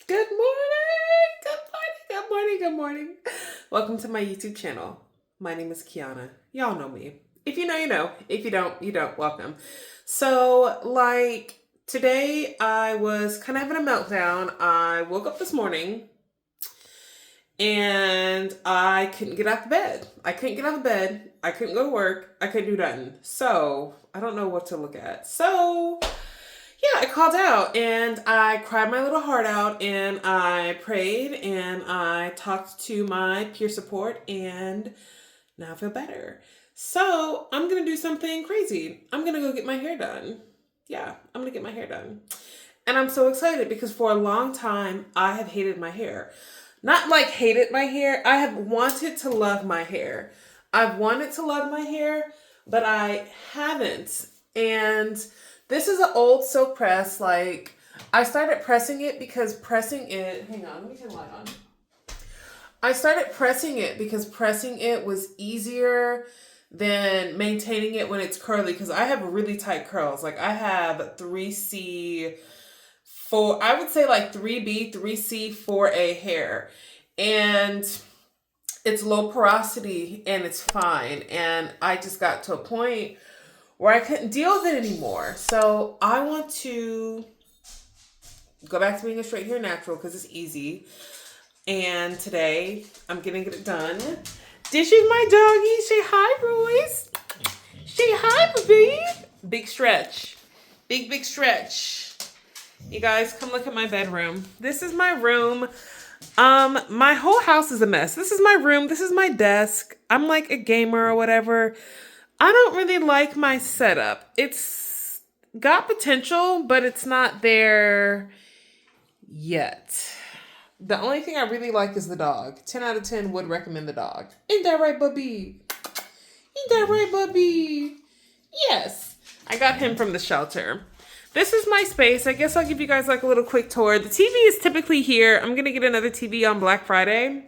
Good morning, good morning, good morning, good morning. Welcome to my YouTube channel. My name is Kiana. Y'all know me. If you know, you know. If you don't, you don't. Welcome. So, today I was kind of having a meltdown. I woke up this morning and I couldn't get out of bed. I couldn't get out of bed. I couldn't go to work. I couldn't do nothing. So, I don't know what to look at. So, yeah, I called out and I cried my little heart out and I prayed and I talked to my peer support and now I feel better. So I'm going to do something crazy. I'm going to go get my hair done. Yeah, I'm going to get my hair done. And I'm so excited because for a long time I have hated my hair. Not like hated my hair. I have wanted to love my hair. I've wanted to love my hair, but I haven't. And this is an old silk press. Like, I started pressing it because pressing it... Hang on, let me turn the light on. I started pressing it because pressing it was easier than maintaining it when it's curly. Because I have really tight curls. Like, I have 3C... I would say like 3B, 3C, 4A hair. And it's low porosity and it's fine. And I just got to a point where I couldn't deal with it anymore. So I want to go back to being a straight hair natural because it's easy. And today I'm gonna get it done. This is my doggy. Say hi, Royce. Say hi, baby. Big stretch. Big stretch. You guys, come look at my bedroom. This is my room. My whole house is a mess. This is my room. This is my desk. I'm like a gamer or whatever. I don't really like my setup. It's got potential, but it's not there yet. The only thing I really like is the dog. 10 out of 10 would recommend the dog. Ain't that right, Bubby? Ain't that right, Bubby? Yes. I got him from the shelter. This is my space. I guess I'll give you guys like a little quick tour. The TV is typically here. I'm going to get another TV on Black Friday.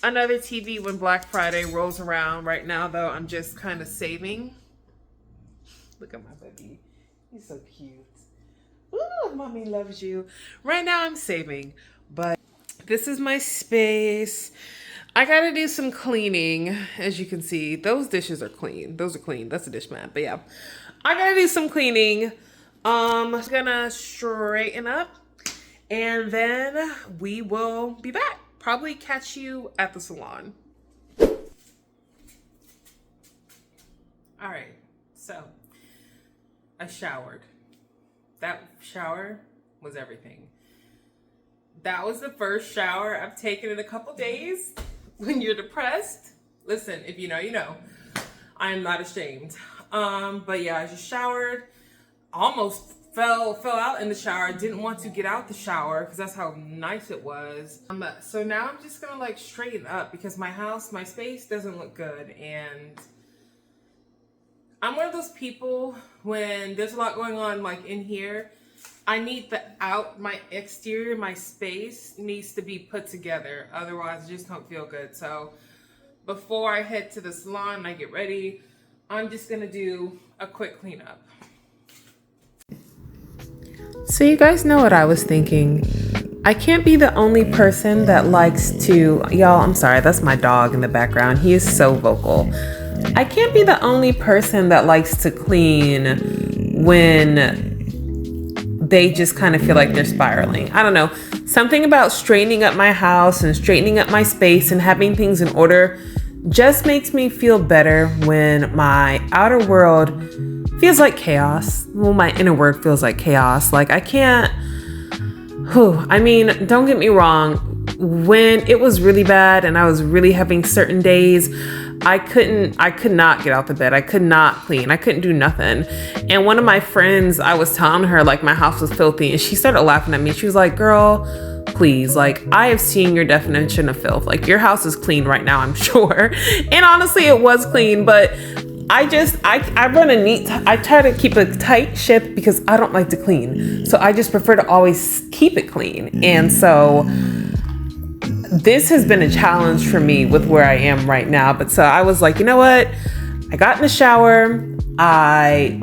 Another TV when Black Friday rolls around. Right now, though, I'm just kind of saving. Look at my baby. He's so cute. Ooh, mommy loves you. Right now, I'm saving. But this is my space. I got to do some cleaning. As you can see, those dishes are clean. Those are clean. That's a dish mat. But yeah, I got to do some cleaning. I'm going to straighten up. And then we will be back. Probably catch you at the salon. All right, so I showered. That shower was everything. That was the first shower I've taken in a couple days. When you're depressed, listen, if you know, you know. I am not ashamed. But yeah, I just showered. Almost fell out in the shower. Didn't want to get out the shower because that's how nice it was. So now I'm just gonna like straighten up because my house, my space doesn't look good. And I'm one of those people when there's a lot going on like in here, I need my exterior, my space needs to be put together. Otherwise I just don't feel good. So before I head to the salon and I get ready, I'm just gonna do a quick cleanup. So you guys know what I was thinking. I can't be the only person that likes to... Y'all, I'm sorry, that's my dog in the background. He is so vocal. I can't be the only person that likes to clean when they just kind of feel like they're spiraling. I don't know. Something about straightening up my house and straightening up my space and having things in order just makes me feel better when my outer world feels like chaos. Well, my inner world feels like chaos. Like I can't, I mean, don't get me wrong. When it was really bad and I was really having certain days, I could not get out the bed. I could not clean. I couldn't do nothing. And one of my friends, I was telling her like my house was filthy and she started laughing at me. She was like, girl, please, like I have seen your definition of filth. Like your house is clean right now, I'm sure. And honestly, it was clean, but I run a neat, I try to keep a tight ship because I don't like to clean. So I just prefer to always keep it clean. And so this has been a challenge for me with where I am right now. But so I was like, you know what? I got in the shower. I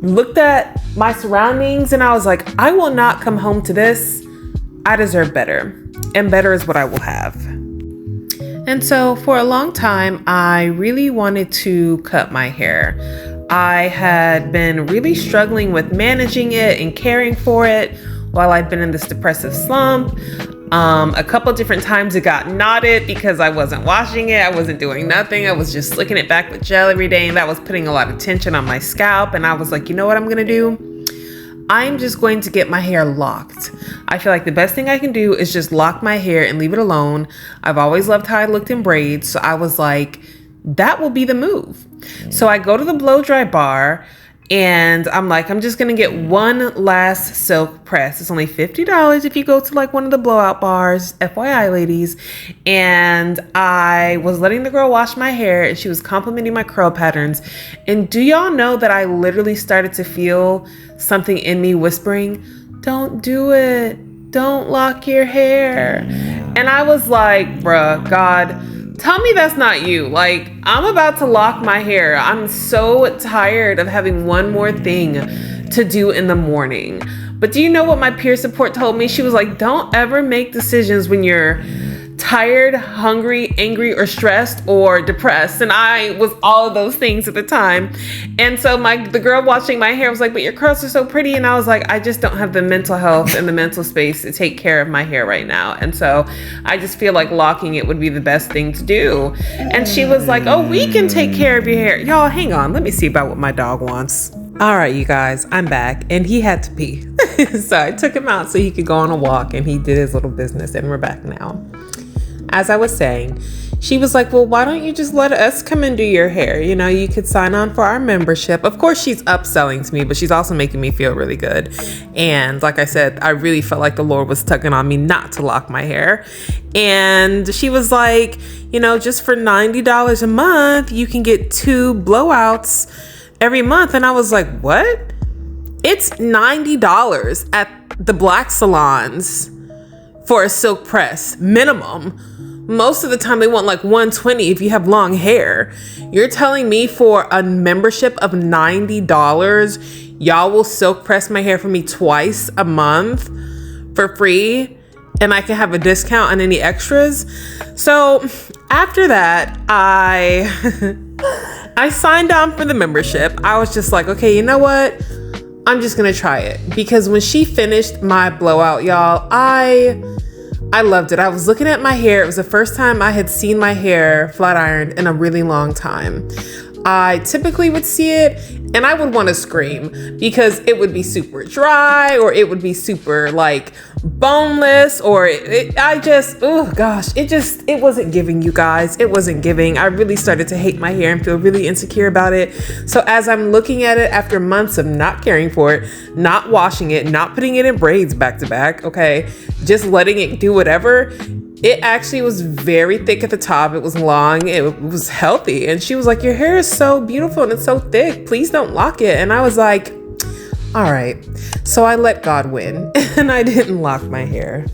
looked at my surroundings and I was like, I will not come home to this. I deserve better, and better is what I will have. And so for a long time, I really wanted to cut my hair. I had been really struggling with managing it and caring for it while I'd been in this depressive slump. A couple different times it got knotted because I wasn't washing it. I wasn't doing nothing. I was just slicking it back with gel every day, and that was putting a lot of tension on my scalp. And I was like, you know what I'm gonna do? I'm just going to get my hair locked. I feel like the best thing I can do is just lock my hair and leave it alone. I've always loved how I looked in braids, so I was like, that will be the move. So I go to the blow dry bar and I'm like, I'm just gonna get one last silk press. It's only $50 if you go to like one of the blowout bars, FYI ladies. And I was letting the girl wash my hair and she was complimenting my curl patterns. And do y'all know that I literally started to feel something in me whispering, don't do it, don't lock your hair. And I was like, bruh, God, tell me that's not you. Like, I'm about to lock my hair. I'm so tired of having one more thing to do in the morning. But do you know what my peer support told me? She was like, don't ever make decisions when you're tired, hungry, angry, or stressed, or depressed. And I was all of those things at the time. And so the girl watching my hair was like, but your curls are so pretty. And I was like, I just don't have the mental health and the mental space to take care of my hair right now. And so I just feel like locking it would be the best thing to do. And she was like, oh, we can take care of your hair. Y'all, hang on. Let me see about what my dog wants. All right, you guys, I'm back, and he had to pee. So I took him out so he could go on a walk, and he did his little business, and we're back now. As I was saying, she was like, well, why don't you just let us come and do your hair? You know, you could sign on for our membership. Of course, she's upselling to me, but she's also making me feel really good. And like I said, I really felt like the Lord was tugging on me not to lock my hair. And she was like, you know, just for $90 a month, you can get 2 blowouts every month. And I was like, what? It's $90 at the black salons for a silk press minimum. Most of the time they want like $120 if you have long hair. You're telling me for a membership of $90, y'all will silk press my hair for me twice a month for free, and I can have a discount on any extras? So after that, I signed on for the membership. I was just like, okay, you know what? I'm just gonna try it. Because when she finished my blowout, y'all, I loved it. I was looking at my hair. It was the first time I had seen my hair flat ironed in a really long time. I typically would see it and I would want to scream because it would be super dry, or it would be super like boneless, or it wasn't giving, you guys. It wasn't giving. I really started to hate my hair and feel really insecure about it. So as I'm looking at it after months of not caring for it, not washing it, not putting it in braids back to back, okay, just letting it do whatever, it actually was very thick at the top. It was long. It was healthy. And she was like, your hair is so beautiful and it's so thick. Please don't lock it. And I was like, all right. So I let God win and I didn't lock my hair.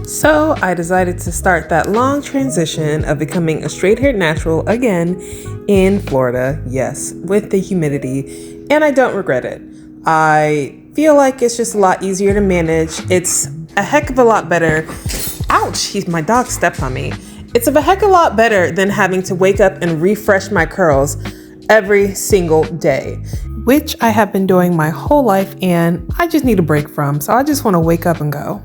So I decided to start that long transition of becoming a straight-haired natural again in Florida. Yes, with the humidity. And I don't regret it. I feel like it's just a lot easier to manage. It's a heck of a lot better. Ouch, my dog stepped on me. It's a heck of a lot better than having to wake up and refresh my curls every single day, which I have been doing my whole life and I just need a break from. So I just want to wake up and go.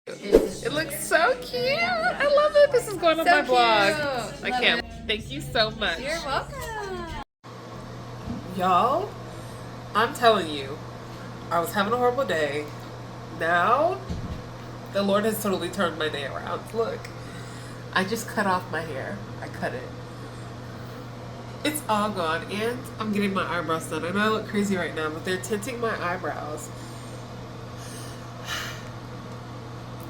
It looks so cute. I love it. This is going on my blog. I can't. Thank you so much. You're welcome. Y'all, I'm telling you, I was having a horrible day. Now, the Lord has totally turned my day around. Look, I just cut off my hair. I cut it. It's all gone, and I'm getting my eyebrows done. I know I look crazy right now, but they're tinting my eyebrows.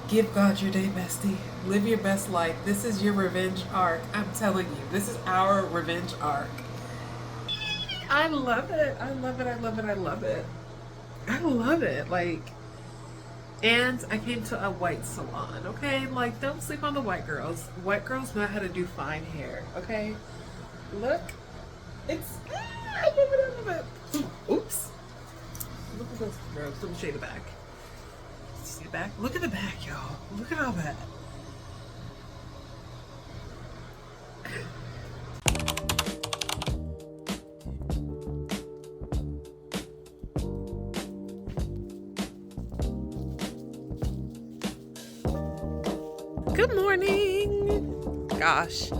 Give God your day, bestie. Live your best life. This is your revenge arc. I'm telling you, this is our revenge arc. I love it. I love it. I love it. I love it. I love it. Like, and I came to a white salon, okay? Like, don't sleep on the white girls. White girls know how to do fine hair, okay? Look. It's, I love it, I love it. Oops. Look at those robes. Let me show you the back. See the back? Look at the back, y'all. Look at all that. Good morning. Gosh,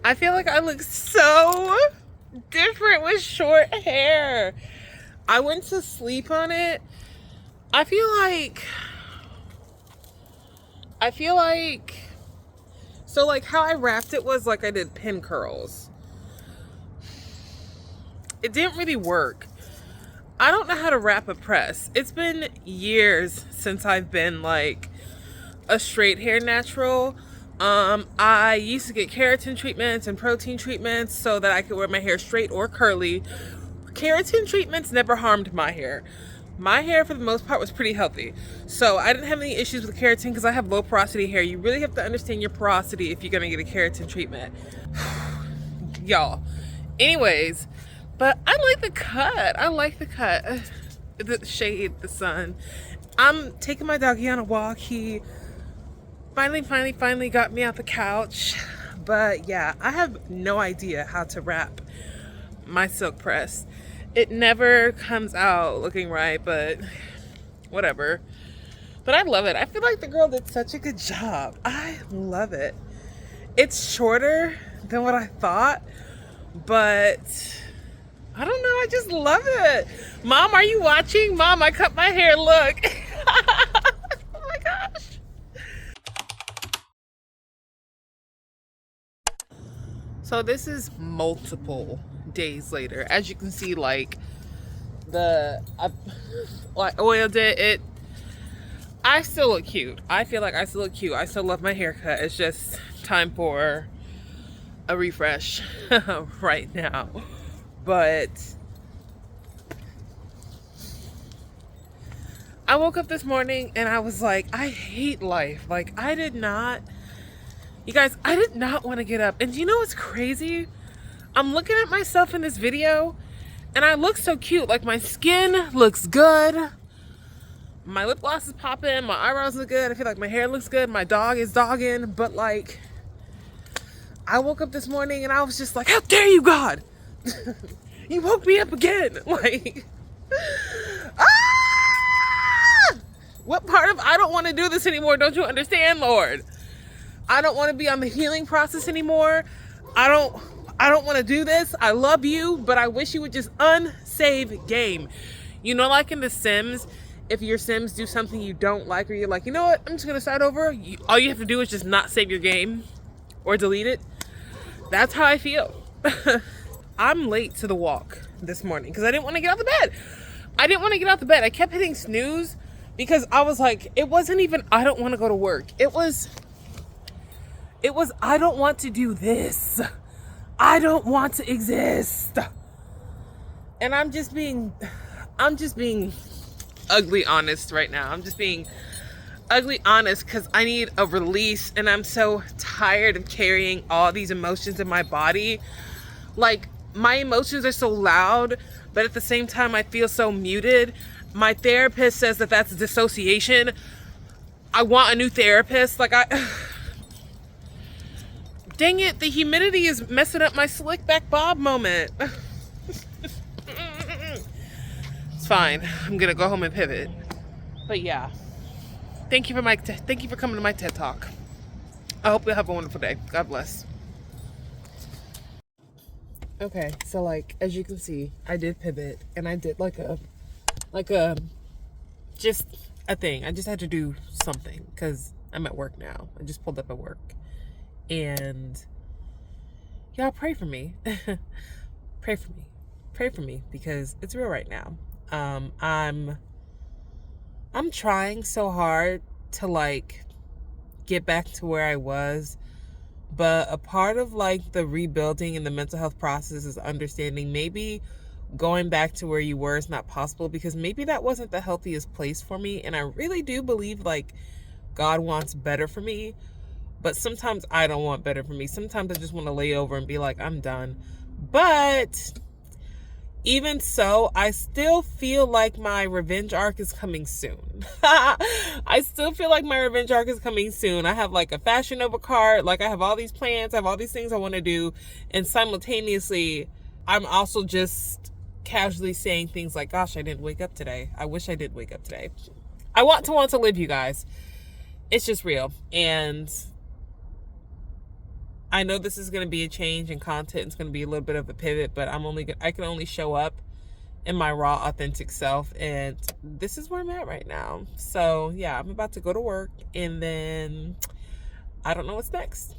I feel like I look so different with short hair. I went to sleep on it. I feel like so like how I wrapped it was like I did pin curls. It didn't really work. I don't know how to wrap a press. It's been years since I've been like a straight hair natural. I used to get keratin treatments and protein treatments so that I could wear my hair straight or curly. Keratin treatments never harmed my hair. My hair for the most part was pretty healthy. So I didn't have any issues with keratin because I have low porosity hair. You really have to understand your porosity if you're gonna get a keratin treatment. Y'all. Anyways, but I like the cut. I like the cut. The shade, the sun. I'm taking my doggy on a walk. He finally got me out the couch. But yeah, I have no idea how to wrap my silk press. It never comes out looking right, but whatever. But I love it. I feel like the girl did such a good job. I love it. It's shorter than what I thought, but I don't know. I just love it. Mom, are you watching? Mom, I cut my hair. Look. Oh my gosh. So this is multiple days later. As you can see, like I oiled it. I still look cute. I feel like I still look cute. I still love my haircut. It's just time for a refresh right now. But I woke up this morning and I was like, I hate life. Like you guys, I did not want to get up. And you know what's crazy? I'm looking at myself in this video and I look so cute. Like my skin looks good. My lip gloss is popping. My eyebrows look good. I feel like my hair looks good. My dog is dogging. But like, I woke up this morning and I was just like, how dare you, God? You woke me up again. Like, ah! What part of I don't want to do this anymore don't you understand, Lord? I don't want to be on the healing process anymore. I don't want to do this. I love you, but I wish you would just unsave game. You know, like in The Sims, if your Sims do something you don't like, or you're like, you know what, I'm just going to start over. All you have to do is just not save your game or delete it. That's how I feel. I'm late to the walk this morning because I didn't want to get out of bed. I kept hitting snooze because I was like, it wasn't even, I don't want to go to work. It was, I don't want to do this. I don't want to exist. And I'm just being ugly honest right now. I'm just being ugly honest because I need a release and I'm so tired of carrying all these emotions in my body. Like, my emotions are so loud, but at the same time I feel so muted. My therapist says that that's dissociation. I want a new therapist. Like, dang it, the humidity is messing up my slick back bob moment. It's fine. I'm gonna go home and pivot. But yeah, thank you for coming to my TED Talk. I hope you have a wonderful day. God bless. Okay, so like as you can see, I did pivot and I did just a thing. I just had to do something because I'm at work now. I just pulled up at work. And y'all pray for me. Pray for me because it's real right now. I'm trying so hard to like get back to where I was, but a part of like the rebuilding and the mental health process is understanding maybe going back to where you were is not possible because maybe that wasn't the healthiest place for me. And I really do believe like God wants better for me, But sometimes I don't want better for me. Sometimes I just want to lay over and be like, I'm done. But even so, I still feel like my revenge arc is coming soon. I still feel like my revenge arc is coming soon. I have like a Fashion Nova card. Like I have all these plans. I have all these things I want to do. And simultaneously, I'm also just casually saying things like, gosh, I didn't wake up today. I wish I did wake up today. I want to live, you guys. It's just real. And I know this is going to be a change in content. It's going to be a little bit of a pivot, but I can only show up in my raw, authentic self. And this is where I'm at right now. So yeah, I'm about to go to work and then I don't know what's next.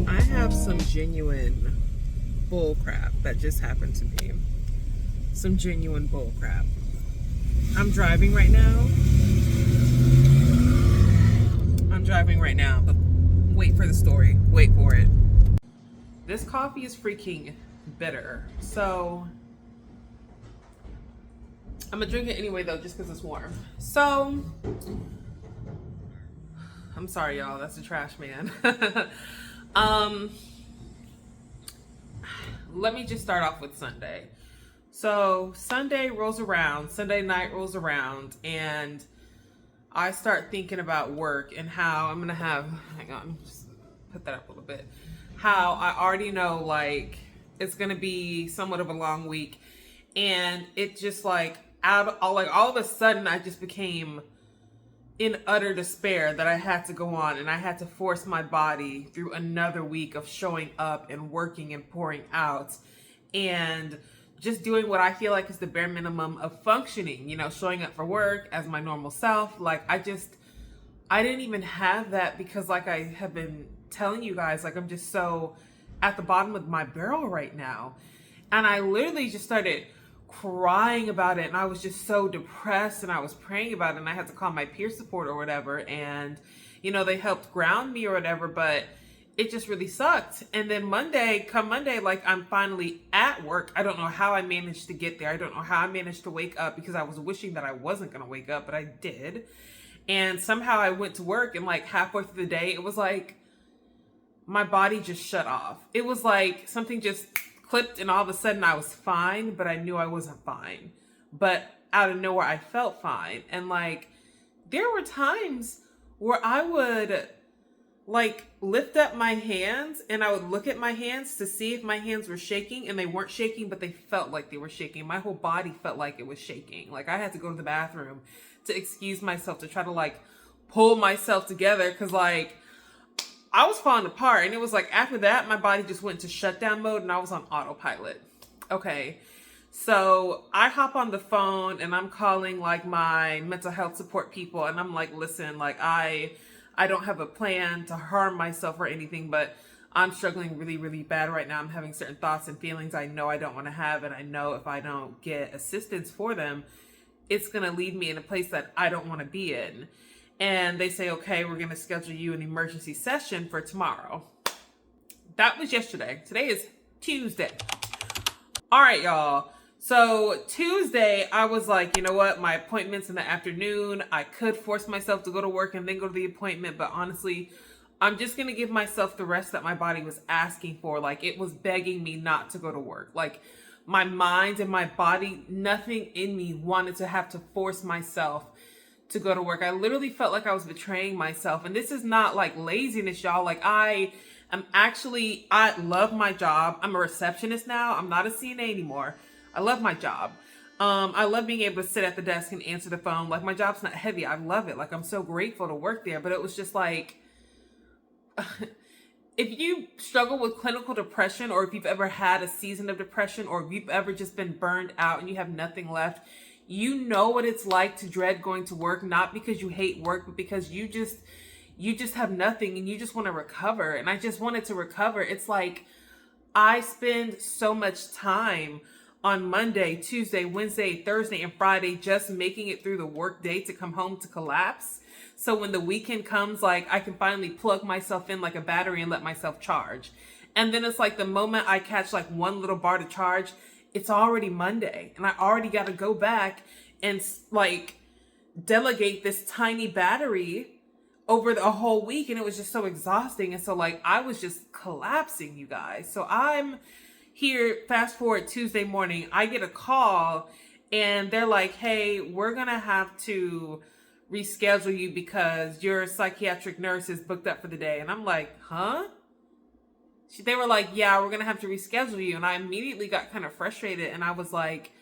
I have some genuine bull crap that just happened to me. Some genuine bull crap. I'm driving right now, but wait for the story. Wait for it. This coffee is freaking bitter. So I'm gonna drink it anyway though, just because it's warm. So I'm sorry, y'all. That's the trash man. Let me just start off with Sunday. So Sunday night rolls around, and I start thinking about work and how I'm gonna have, hang on, just put that up a little bit. How I already know like it's gonna be somewhat of a long week, and it just like all of a sudden I just became in utter despair that I had to go on and I had to force my body through another week of showing up and working and pouring out and just doing what I feel like is the bare minimum of functioning, you know, showing up for work as my normal self. Like I didn't even have that because like I have been telling you guys, like I'm just so at the bottom of my barrel right now. And I literally just started crying about it, and I was just so depressed, and I was praying about it, and I had to call my peer support or whatever, and you know, they helped ground me or whatever, but it just really sucked. And then come Monday, like I'm finally at work. I don't know how I managed to get there. I don't know how I managed to wake up because I was wishing that I wasn't going to wake up, but I did. And somehow I went to work, and like halfway through the day, it was like my body just shut off. It was like something just clipped, and all of a sudden I was fine, but I knew I wasn't fine. But out of nowhere, I felt fine. And like, there were times where I would like lift up my hands and I would look at my hands to see if my hands were shaking, and they weren't shaking, but they felt like they were shaking. My whole body felt like it was shaking. Like I had to go to the bathroom to excuse myself, to try to like pull myself together, because like I was falling apart. And it was like after that, my body just went to shutdown mode and I was on autopilot. Okay. So I hop on the phone and I'm calling like my mental health support people, and I'm like, listen, like I don't have a plan to harm myself or anything, but I'm struggling really, really bad right now. I'm having certain thoughts and feelings I know I don't want to have, and I know if I don't get assistance for them, it's going to leave me in a place that I don't want to be in. And they say, okay, we're going to schedule you an emergency session for tomorrow. That was yesterday. Today is Tuesday. All right, y'all. So Tuesday, I was like, you know what? My appointment's in the afternoon. I could force myself to go to work and then go to the appointment. But honestly, I'm just going to give myself the rest that my body was asking for. Like it was begging me not to go to work. Like my mind and my body, nothing in me wanted to have to force myself to go to work. I literally felt like I was betraying myself. And this is not like laziness, y'all. Like I love my job. I'm a receptionist now. I'm not a CNA anymore. I love my job. I love being able to sit at the desk and answer the phone. Like my job's not heavy. I love it. Like I'm so grateful to work there. But it was just like, if you struggle with clinical depression, or if you've ever had a season of depression, or if you've ever just been burned out and you have nothing left, you know what it's like to dread going to work, not because you hate work, but because you just have nothing and you just want to recover. And I just wanted to recover. It's like I spend so much time on Monday, Tuesday, Wednesday, Thursday, and Friday just making it through the work day to come home to collapse. So when the weekend comes, like I can finally plug myself in like a battery and let myself charge. And then it's like the moment I catch like one little bar to charge, it's already Monday and I already got to go back and like delegate this tiny battery over the whole week. And it was just so exhausting. And so like, I was just collapsing, you guys. So I'm here, fast forward Tuesday morning, I get a call and they're like, hey, we're going to have to reschedule you because your psychiatric nurse is booked up for the day. And I'm like, huh? They were like, yeah, we're going to have to reschedule you. And I immediately got kind of frustrated. And I was like,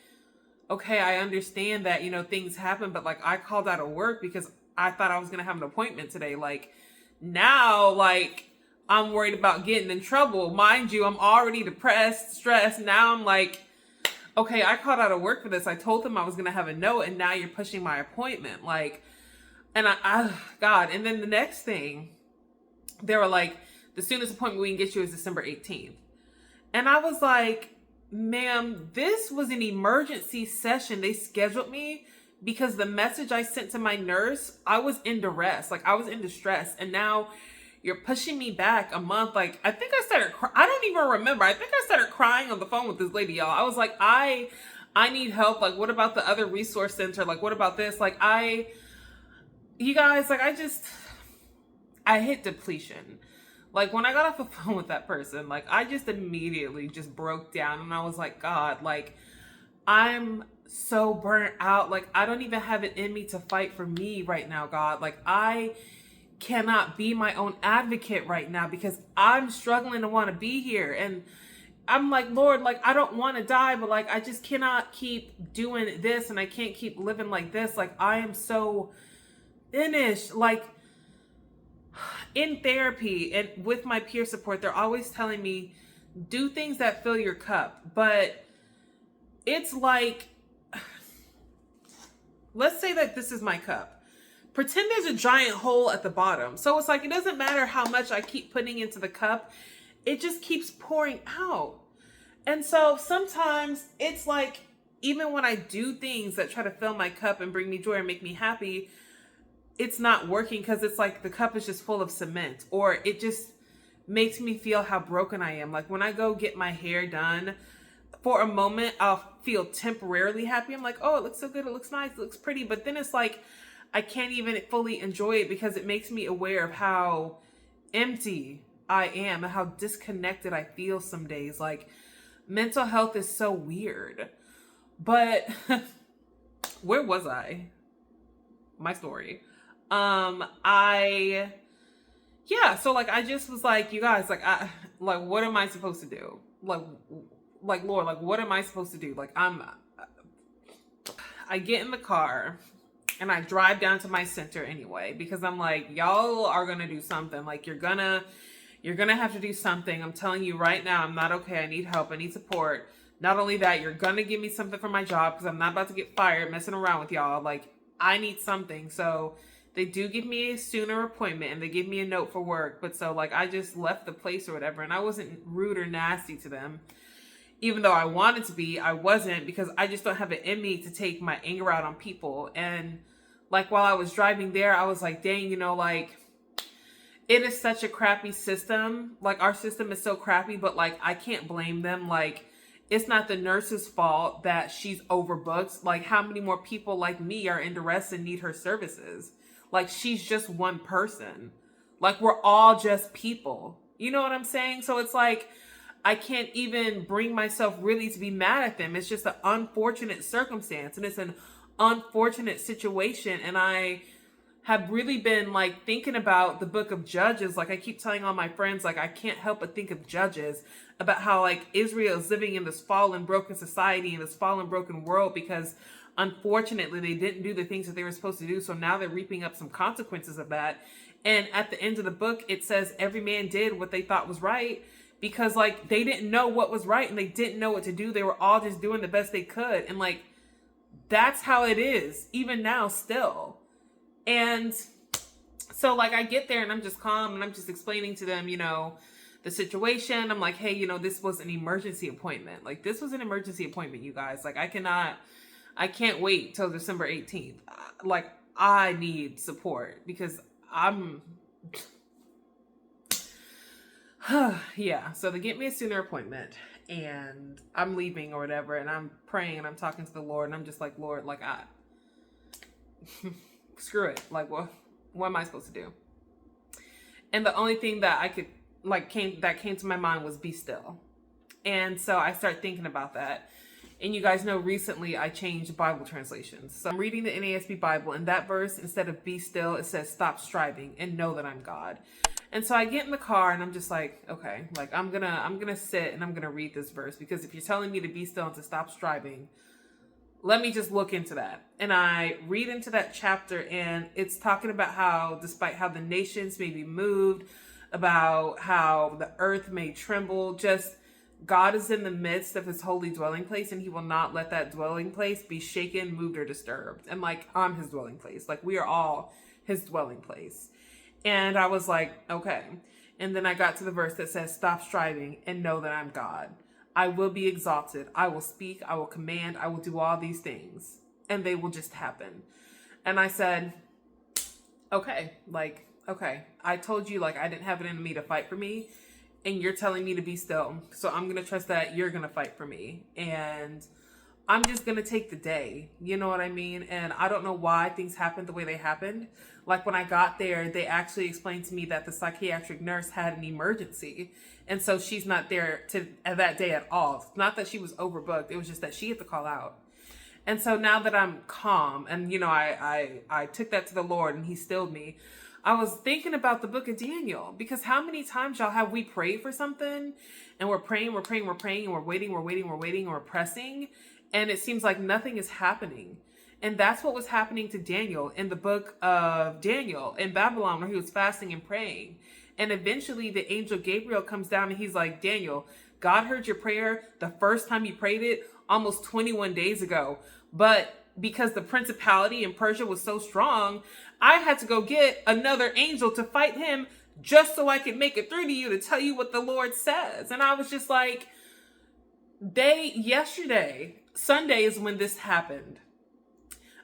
okay, I understand that, you know, things happen, but like I called out of work because I thought I was going to have an appointment today. Like now, like I'm worried about getting in trouble. Mind you, I'm already depressed, stressed. Now I'm like, okay, I called out of work for this. I told them I was going to have a note and now you're pushing my appointment. Like, and God. And then the next thing, they were like, the soonest appointment we can get you is December 18th. And I was like, ma'am, this was an emergency session. They scheduled me because the message I sent to my nurse, I was in duress. Like I was in distress. And now you're pushing me back a month. Like I think I started, I don't even remember. I think I started crying on the phone with this lady, y'all. I was like, I need help. Like, what about the other resource center? Like, what about this? Like you guys, like I hit depletion. Like when I got off the phone with that person, like I just immediately just broke down and I was like, God, like I'm so burnt out. Like I don't even have it in me to fight for me right now, God. Like I cannot be my own advocate right now because I'm struggling to want to be here. And I'm like, Lord, like I don't want to die, but like I just cannot keep doing this and I can't keep living like this. Like I am so finished. Like in therapy and with my peer support, they're always telling me, do things that fill your cup. But it's like, let's say that this is my cup. Pretend there's a giant hole at the bottom. So it's like, it doesn't matter how much I keep putting into the cup. It just keeps pouring out. And so sometimes it's like, even when I do things that try to fill my cup and bring me joy and make me happy, it's not working because it's like the cup is just full of cement, or it just makes me feel how broken I am. Like when I go get my hair done, for a moment, I'll feel temporarily happy. I'm like, oh, it looks so good. It looks nice. It looks pretty. But then it's like, I can't even fully enjoy it because it makes me aware of how empty I am and how disconnected I feel some days. Like mental health is so weird. But where was I? My story. So like, I just was like, you guys, like, what am I supposed to do? Like, Lord, like, what am I supposed to do? Like, I get in the car and I drive down to my center anyway, because I'm like, y'all are going to do something. Like, you're going to have to do something. I'm telling you right now, I'm not okay. I need help. I need support. Not only that, you're going to give me something for my job because I'm not about to get fired messing around with y'all. Like, I need something. So they do give me a sooner appointment and they give me a note for work. But so like, I just left the place or whatever. And I wasn't rude or nasty to them. Even though I wanted to be, I wasn't, because I just don't have it in me to take my anger out on people. And like, while I was driving there, I was like, dang, you know, like, it is such a crappy system. Like, our system is so crappy, but like, I can't blame them. Like, it's not the nurse's fault that she's overbooked. Like, how many more people like me are in duress and need her services? Like, she's just one person. Like, we're all just people. You know what I'm saying? So it's like, I can't even bring myself really to be mad at them. It's just an unfortunate circumstance and it's an unfortunate situation. And I have really been like thinking about the book of Judges. Like, I keep telling all my friends, like, I can't help but think of Judges, about how like Israel is living in this fallen, broken society, in this fallen, broken world, because unfortunately they didn't do the things that they were supposed to do. So now they're reaping up some consequences of that. And at the end of the book, it says every man did what they thought was right, because like they didn't know what was right and they didn't know what to do. They were all just doing the best they could. And like, that's how it is even now still. And so like, I get there and I'm just calm and I'm just explaining to them, you know, the situation. I'm like, hey, you know, this was an emergency appointment. Like, this was an emergency appointment, you guys. Like, I can't wait till December 18th. Like, I need support because Yeah, so they get me a sooner appointment and I'm leaving or whatever, and I'm praying and I'm talking to the Lord, and I'm just like, Lord, like, screw it. Like, what am I supposed to do? And the only thing that I could, like, came to my mind was be still. And so I start thinking about that. And you guys know recently I changed Bible translations. So I'm reading the NASB Bible, and that verse, instead of be still, it says stop striving and know that I'm God. And so I get in the car and I'm just like, okay, like I'm gonna sit and I'm gonna read this verse, because if you're telling me to be still and to stop striving, let me just look into that. And I read into that chapter, and it's talking about how, despite how the nations may be moved, about how the earth may tremble, just God is in the midst of his holy dwelling place, and he will not let that dwelling place be shaken, moved, or disturbed. And like, I'm his dwelling place. Like, we are all his dwelling place. And I was like, okay. And then I got to the verse that says, stop striving and know that I'm God. I will be exalted. I will speak. I will command. I will do all these things, and they will just happen. And I said, okay, like, okay, I told you, like, I didn't have it in me to fight for me, and you're telling me to be still. So I'm going to trust that you're going to fight for me. And I'm just going to take the day. You know what I mean? And I don't know why things happened the way they happened. Like, when I got there, they actually explained to me that the psychiatric nurse had an emergency. And so she's not there that day at all. It's not that she was overbooked. It was just that she had to call out. And so now that I'm calm, and, you know, I took that to the Lord and he stilled me, I was thinking about the book of Daniel, because how many times, y'all, have we prayed for something, and we're praying, and we're waiting, and we're pressing, and it seems like nothing is happening. And that's what was happening to Daniel in the book of Daniel in Babylon, where he was fasting and praying. And eventually the angel Gabriel comes down and he's like, Daniel, God heard your prayer the first time you prayed it almost 21 days ago. But because the principality in Persia was so strong, I had to go get another angel to fight him just so I could make it through to you to tell you what the Lord says. And I was just like, yesterday, Sunday is when this happened.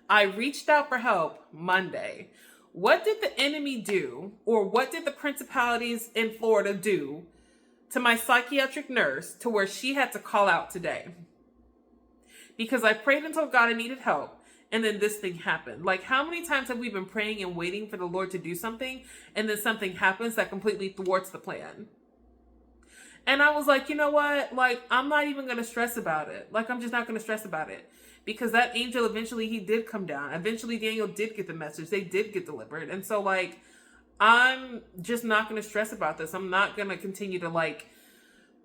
I reached out for help Monday. What did the enemy do, or what did the principalities in Florida do to my psychiatric nurse to where she had to call out today? Because I prayed and told God I needed help, and then this thing happened. Like, how many times have we been praying and waiting for the Lord to do something, and then something happens that completely thwarts the plan? And I was like, you know what? Like, I'm not even going to stress about it. Like, I'm just not going to stress about it. Because that angel, eventually, he did come down. Eventually, Daniel did get the message. They did get delivered. And so, like, I'm just not going to stress about this. I'm not going to continue to, like,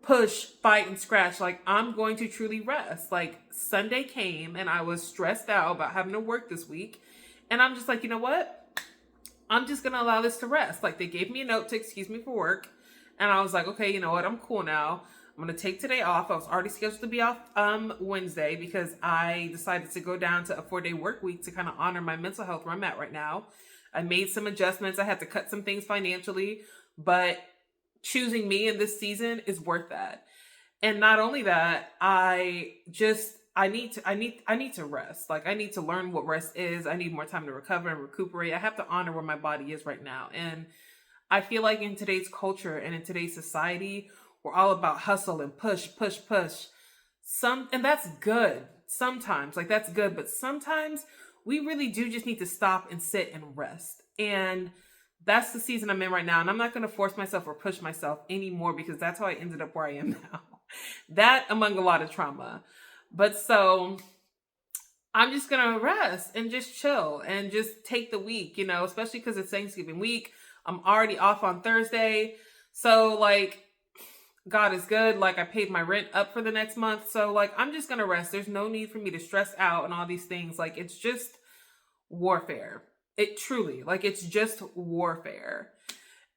push, fight, and scratch. Like, I'm going to truly rest. Like, Sunday came, and I was stressed out about having to work this week. And I'm just like, you know what? I'm just going to allow this to rest. Like, they gave me a note to excuse me for work. And I was like, okay, you know what? I'm cool now. I'm going to take today off. I was already scheduled to be off Wednesday, because I decided to go down to a 4-day work week to kind of honor my mental health where I'm at right now. I made some adjustments. I had to cut some things financially, but choosing me in this season is worth that. And not only that, I need to rest. Like, I need to learn what rest is. I need more time to recover and recuperate. I have to honor where my body is right now. And I feel like in today's culture and in today's society, we're all about hustle and push. And that's good. Sometimes, like, that's good. But sometimes we really do just need to stop and sit and rest. And that's the season I'm in right now. And I'm not going to force myself or push myself anymore, because that's how I ended up where I am now. That, among a lot of trauma. But so I'm just going to rest and just chill and just take the week, you know, especially because it's Thanksgiving week. I'm already off on Thursday. So, like, God is good. Like, I paid my rent up for the next month. So, like, I'm just going to rest. There's no need for me to stress out and all these things. Like, it's just warfare. It truly, like, it's just warfare.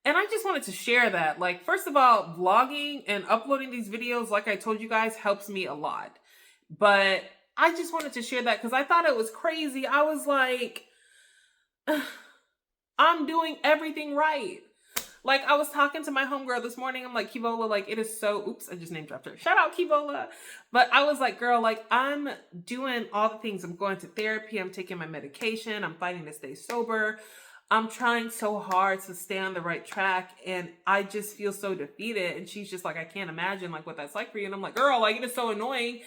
And I just wanted to share that. Like, first of all, vlogging and uploading these videos, like I told you guys, helps me a lot. But I just wanted to share that because I thought it was crazy. I was like, I'm doing everything right. Like, I was talking to my homegirl this morning. I'm like, Kivola, like, it is so, oops, I just name dropped her. Shout out, Kivola. But I was like, girl, like, I'm doing all the things. I'm going to therapy. I'm taking my medication. I'm fighting to stay sober. I'm trying so hard to stay on the right track, and I just feel so defeated. And she's just like, I can't imagine like what that's like for you. And I'm like, girl, like it is so annoying.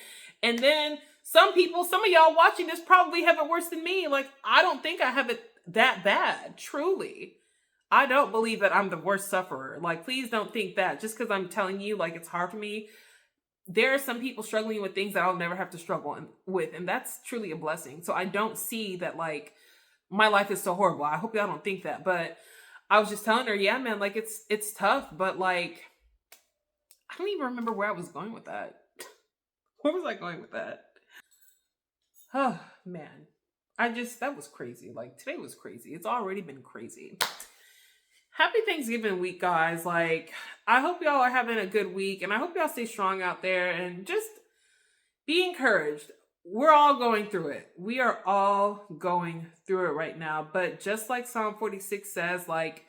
And then some people, some of y'all watching this probably have it worse than me. Like, I don't think I have it that bad, truly. I don't believe that I'm the worst sufferer. Like, please don't think that just because I'm telling you, like, it's hard for me. There are some people struggling with things that I'll never have to struggle with, and that's truly a blessing. So I don't see that, like, my life is so horrible. I hope y'all don't think that. But I was just telling her, yeah, man, like, it's tough, but, like, I don't even remember where I was going with that. Where was I going with that? Oh, man. That was crazy. Like, today was crazy. It's already been crazy. Happy Thanksgiving week, guys. Like, I hope y'all are having a good week, and I hope y'all stay strong out there and just be encouraged. We're all going through it. We are all going through it right now. But just like Psalm 46 says, like,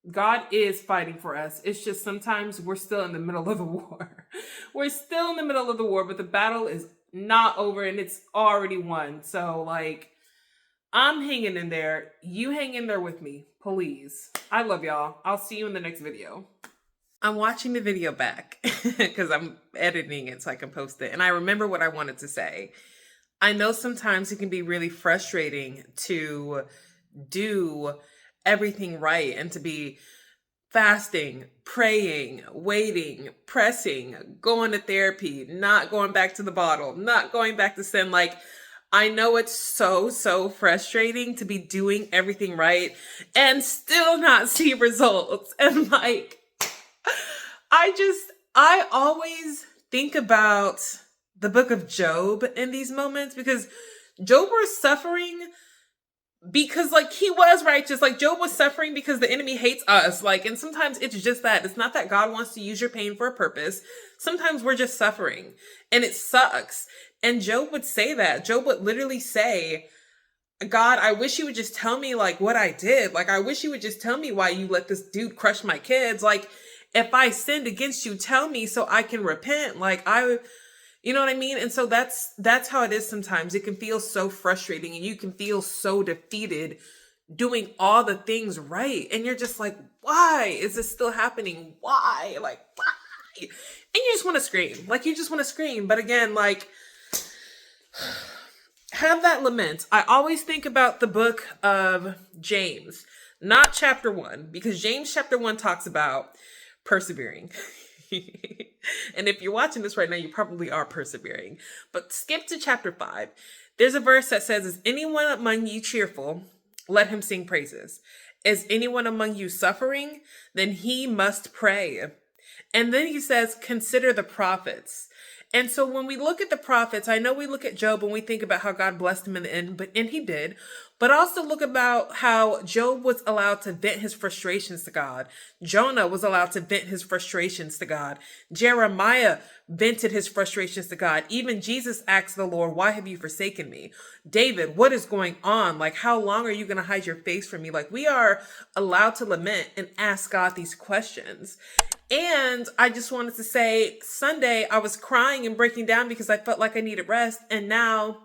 God is fighting for us. It's just sometimes we're still in the middle of the war. We're still in the middle of the war, but the battle is not over and it's already won. So, like, I'm hanging in there. You hang in there with me, please. I love y'all. I'll see you in the next video. I'm watching the video back because I'm editing it so I can post it. And I remember what I wanted to say. I know sometimes it can be really frustrating to do everything right and to be fasting, praying, waiting, pressing, going to therapy, not going back to the bottle, not going back to sin. Like, I know it's so frustrating to be doing everything right and still not see results. And like, I always think about the book of Job in these moments because Job was suffering because like he was righteous. Like Job was suffering because the enemy hates us. Like, and sometimes it's just that. It's not that God wants to use your pain for a purpose. Sometimes we're just suffering and it sucks. And Job would say that. Job would literally say, God, I wish you would just tell me like what I did. Like, I wish you would just tell me why you let this dude crush my kids. Like, if I sinned against you, tell me so I can repent. Like, you know what I mean? And so that's how it is sometimes. It can feel so frustrating and you can feel so defeated doing all the things right. And you're just like, why is this still happening? Why? Like, why? And you just want to scream. Like, you just want to scream. But again, like, have that lament. I always think about the book of James, not chapter 1, because James chapter 1 talks about persevering. And if you're watching this right now, you probably are persevering. But skip to chapter 5. There's a verse that says, is anyone among you cheerful? Let him sing praises. Is anyone among you suffering? Then he must pray. And then he says, consider the prophets. And so when we look at the prophets, I know we look at Job and we think about how God blessed him in the end, and he did. But also look about how Job was allowed to vent his frustrations to God. Jonah was allowed to vent his frustrations to God. Jeremiah vented his frustrations to God. Even Jesus asked the Lord, why have you forsaken me? David, what is going on? Like, how long are you going to hide your face from me? Like, we are allowed to lament and ask God these questions. And I just wanted to say, Sunday, I was crying and breaking down because I felt like I needed rest. And now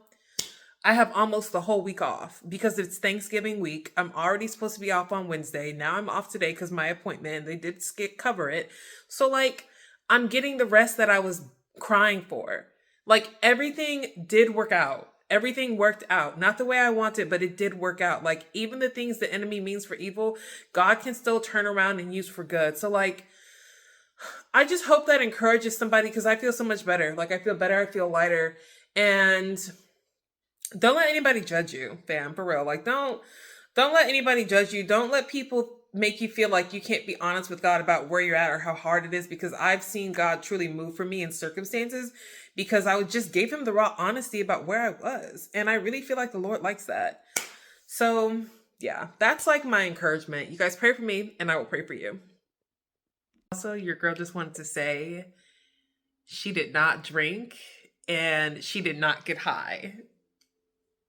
I have almost the whole week off because it's Thanksgiving week. I'm already supposed to be off on Wednesday. Now I'm off today because my appointment, they did cover it. So like, I'm getting the rest that I was crying for. Like, everything did work out. Everything worked out. Not the way I wanted, but it did work out. Like, even the things the enemy means for evil, God can still turn around and use for good. So like, I just hope that encourages somebody because I feel so much better. Like, I feel better. I feel lighter. And don't let anybody judge you, fam, for real. Like, don't let anybody judge you. Don't let people make you feel like you can't be honest with God about where you're at or how hard it is, because I've seen God truly move for me in circumstances because I just gave him the raw honesty about where I was. And I really feel like the Lord likes that. So yeah, that's like my encouragement. You guys pray for me and I will pray for you. Also, your girl just wanted to say she did not drink and she did not get high.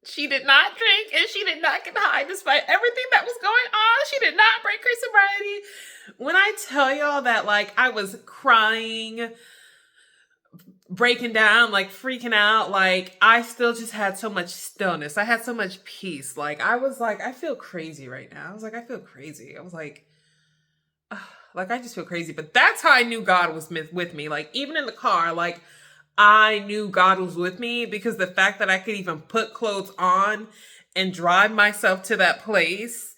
She did not drink and she did not get high despite everything that was going on. She did not break her sobriety. When I tell y'all that, like, I was crying breaking down, like freaking out, like I still just had so much stillness. I had so much peace. Like I was like, I feel crazy right now. I was like, I feel crazy. I was like, like I just feel crazy. But that's how I knew God was with me. Like even in the car, like I knew God was with me because the fact that I could even put clothes on and drive myself to that place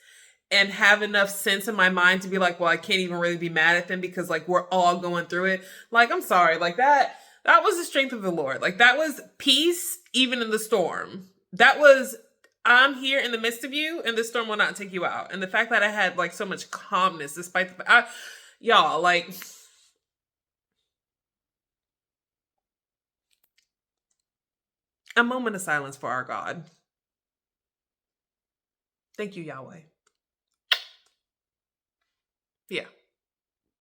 and have enough sense in my mind to be like, well, I can't even really be mad at them because like we're all going through it. Like, I'm sorry. Like that was the strength of the Lord. Like that was peace even in the storm. That was I'm here in the midst of you and the storm will not take you out. And the fact that I had like so much calmness despite y'all, like a moment of silence for our God. Thank you, Yahweh. Yeah.